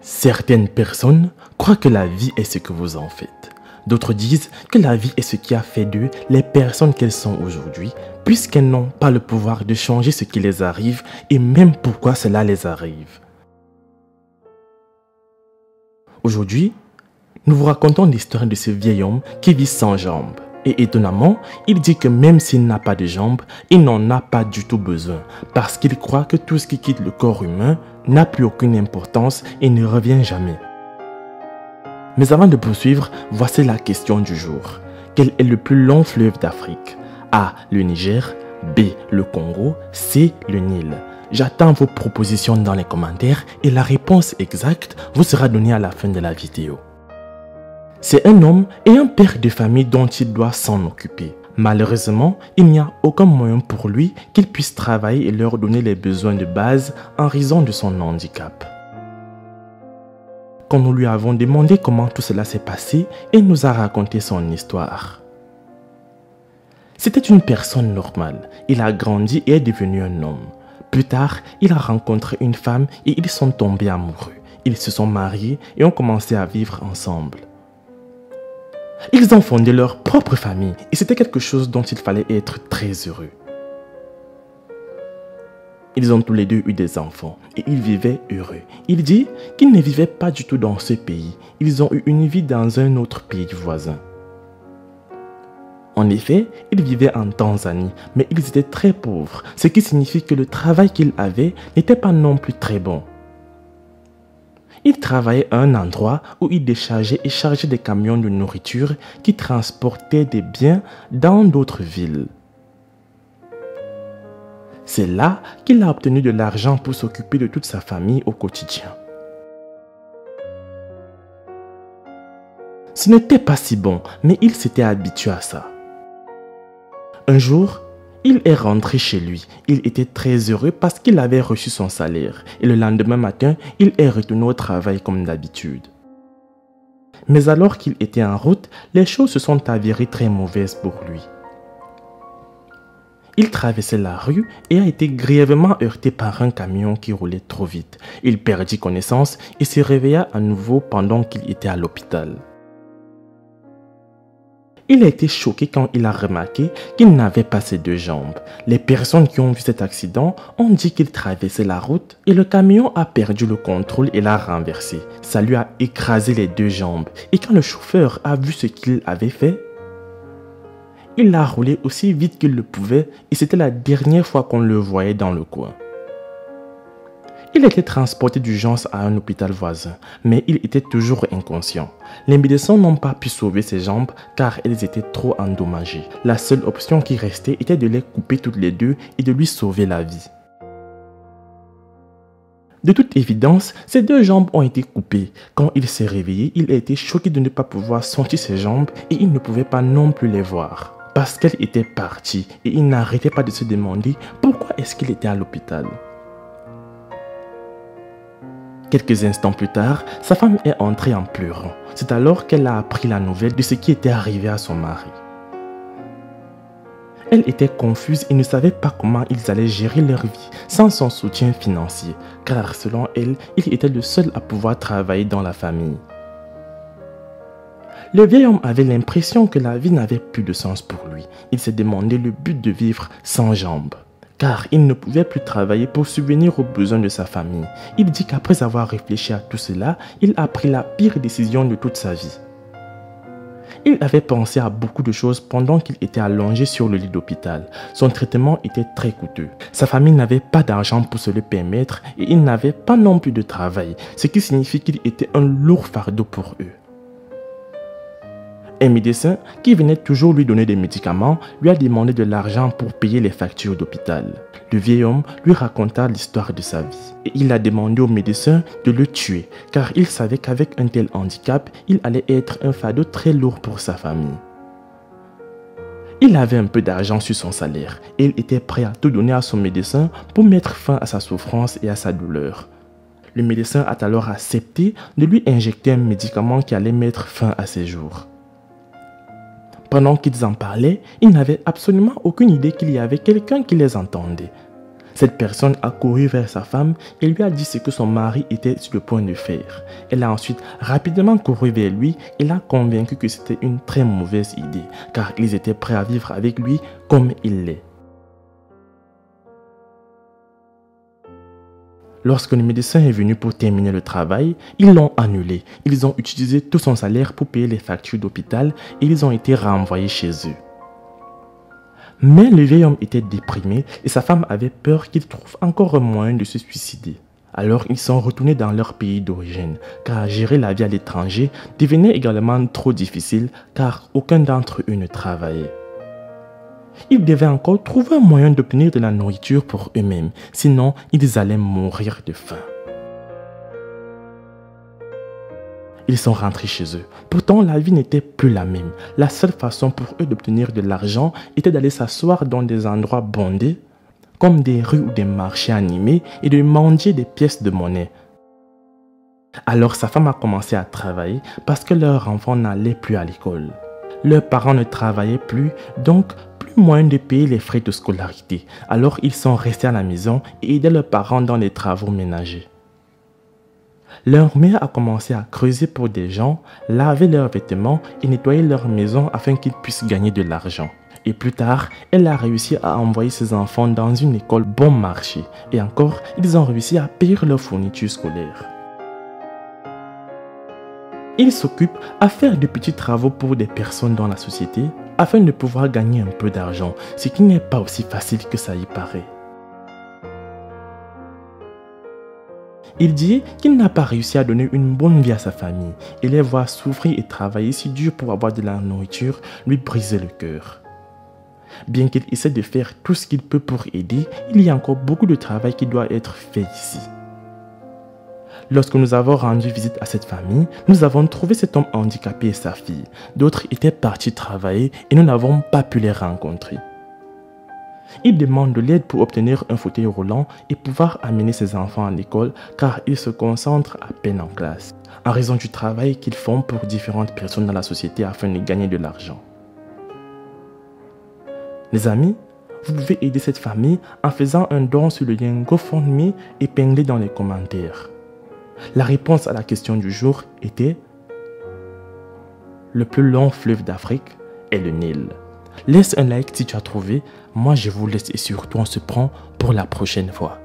Certaines personnes croient que la vie est ce que vous en faites. D'autres disent que la vie est ce qui a fait d'eux les personnes qu'elles sont aujourd'hui, puisqu'elles n'ont pas le pouvoir de changer ce qui les arrive et même pourquoi cela les arrive. Aujourd'hui, nous vous racontons l'histoire de ce vieil homme qui vit sans jambes. Et étonnamment, il dit que même s'il n'a pas de jambes, il n'en a pas du tout besoin, parce qu'il croit que tout ce qui quitte le corps humain n'a plus aucune importance et ne revient jamais. Mais avant de poursuivre, voici la question du jour. Quel est le plus long fleuve d'Afrique? A. Le Niger, B. Le Congo, C. Le Nil. J'attends vos propositions dans les commentaires et la réponse exacte vous sera donnée à la fin de la vidéo. C'est un homme et un père de famille dont il doit s'en occuper. Malheureusement, il n'y a aucun moyen pour lui qu'il puisse travailler et leur donner les besoins de base en raison de son handicap. Quand nous lui avons demandé comment tout cela s'est passé, il nous a raconté son histoire. C'était une personne normale. Il a grandi et est devenu un homme. Plus tard, il a rencontré une femme et ils sont tombés amoureux. Ils se sont mariés et ont commencé à vivre ensemble. Ils ont fondé leur propre famille et c'était quelque chose dont il fallait être très heureux. Ils ont tous les deux eu des enfants et ils vivaient heureux. Il dit qu'ils ne vivaient pas du tout dans ce pays. Ils ont eu une vie dans un autre pays voisin. En effet, ils vivaient en Tanzanie, mais ils étaient très pauvres, ce qui signifie que le travail qu'ils avaient n'était pas non plus très bon. Ils travaillaient à un endroit où ils déchargeaient et chargeaient des camions de nourriture qui transportaient des biens dans d'autres villes. C'est là qu'il a obtenu de l'argent pour s'occuper de toute sa famille au quotidien. Ce n'était pas si bon, mais il s'était habitué à ça. Un jour, il est rentré chez lui. Il était très heureux parce qu'il avait reçu son salaire. Et le lendemain matin, il est retourné au travail comme d'habitude. Mais alors qu'il était en route, les choses se sont avérées très mauvaises pour lui. Il traversait la rue et a été grièvement heurté par un camion qui roulait trop vite. Il perdit connaissance et se réveilla à nouveau pendant qu'il était à l'hôpital. Il a été choqué quand il a remarqué qu'il n'avait pas ses deux jambes. Les personnes qui ont vu cet accident ont dit qu'il traversait la route et le camion a perdu le contrôle et l'a renversé. Ça lui a écrasé les deux jambes et quand le chauffeur a vu ce qu'il avait fait, il a roulé aussi vite qu'il le pouvait et c'était la dernière fois qu'on le voyait dans le coin. Il a été transporté d'urgence à un hôpital voisin, mais il était toujours inconscient. Les médecins n'ont pas pu sauver ses jambes car elles étaient trop endommagées. La seule option qui restait était de les couper toutes les deux et de lui sauver la vie. De toute évidence, ses deux jambes ont été coupées. Quand il s'est réveillé, il a été choqué de ne pas pouvoir sentir ses jambes et il ne pouvait pas non plus les voir. Parce qu'elles étaient parties et il n'arrêtait pas de se demander pourquoi est-ce qu'il était à l'hôpital. Quelques instants plus tard, sa femme est entrée en pleurant. C'est alors qu'elle a appris la nouvelle de ce qui était arrivé à son mari. Elle était confuse et ne savait pas comment ils allaient gérer leur vie sans son soutien financier, car selon elle, il était le seul à pouvoir travailler dans la famille. Le vieil homme avait l'impression que la vie n'avait plus de sens pour lui. Il s'est demandé le but de vivre sans jambes, car il ne pouvait plus travailler pour subvenir aux besoins de sa famille. Il dit qu'après avoir réfléchi à tout cela, il a pris la pire décision de toute sa vie. Il avait pensé à beaucoup de choses pendant qu'il était allongé sur le lit d'hôpital. Son traitement était très coûteux. Sa famille n'avait pas d'argent pour se le permettre et il n'avait pas non plus de travail, ce qui signifie qu'il était un lourd fardeau pour eux. Un médecin qui venait toujours lui donner des médicaments lui a demandé de l'argent pour payer les factures d'hôpital. Le vieil homme lui raconta l'histoire de sa vie et il a demandé au médecin de le tuer car il savait qu'avec un tel handicap, il allait être un fardeau très lourd pour sa famille. Il avait un peu d'argent sur son salaire et il était prêt à tout donner à son médecin pour mettre fin à sa souffrance et à sa douleur. Le médecin a alors accepté de lui injecter un médicament qui allait mettre fin à ses jours. Pendant qu'ils en parlaient, ils n'avaient absolument aucune idée qu'il y avait quelqu'un qui les entendait. Cette personne a couru vers sa femme et lui a dit ce que son mari était sur le point de faire. Elle a ensuite rapidement couru vers lui et l'a convaincu que c'était une très mauvaise idée, car ils étaient prêts à vivre avec lui comme il l'est. Lorsque le médecin est venu pour terminer le travail, ils l'ont annulé. Ils ont utilisé tout son salaire pour payer les factures d'hôpital et ils ont été renvoyés chez eux. Mais le vieil homme était déprimé et sa femme avait peur qu'il trouve encore un moyen de se suicider. Alors ils sont retournés dans leur pays d'origine, car gérer la vie à l'étranger devenait également trop difficile car aucun d'entre eux ne travaillait. Ils devaient encore trouver un moyen d'obtenir de la nourriture pour eux-mêmes, sinon ils allaient mourir de faim. Ils sont rentrés chez eux. Pourtant, la vie n'était plus la même. La seule façon pour eux d'obtenir de l'argent était d'aller s'asseoir dans des endroits bondés, comme des rues ou des marchés animés, et de mendier des pièces de monnaie. Alors sa femme a commencé à travailler parce que leurs enfants n'allaient plus à l'école. Leurs parents ne travaillaient plus, donc plus moyen de payer les frais de scolarité. Alors ils sont restés à la maison et aidaient leurs parents dans les travaux ménagers. Leur mère a commencé à creuser pour des gens, laver leurs vêtements et nettoyer leur maison afin qu'ils puissent gagner de l'argent. Et plus tard, elle a réussi à envoyer ses enfants dans une école bon marché. Et encore, ils ont réussi à payer leurs fournitures scolaires. Ils s'occupent à faire de petits travaux pour des personnes dans la société afin de pouvoir gagner un peu d'argent, ce qui n'est pas aussi facile que ça y paraît. Il dit qu'il n'a pas réussi à donner une bonne vie à sa famille et les voir souffrir et travailler si dur pour avoir de la nourriture lui brisait le cœur. Bien qu'il essaie de faire tout ce qu'il peut pour aider, il y a encore beaucoup de travail qui doit être fait ici. Lorsque nous avons rendu visite à cette famille, nous avons trouvé cet homme handicapé et sa fille. D'autres étaient partis travailler et nous n'avons pas pu les rencontrer. Il demande de l'aide pour obtenir un fauteuil roulant et pouvoir amener ses enfants à l'école car ils se concentrent à peine en classe, en raison du travail qu'ils font pour différentes personnes dans la société afin de gagner de l'argent. Les amis, vous pouvez aider cette famille en faisant un don sur le lien GoFundMe épinglé dans les commentaires. La réponse à la question du jour était: le plus long fleuve d'Afrique est le Nil. Laisse un like si tu as trouvé. Moi, je vous laisse et surtout on se prend pour la prochaine fois.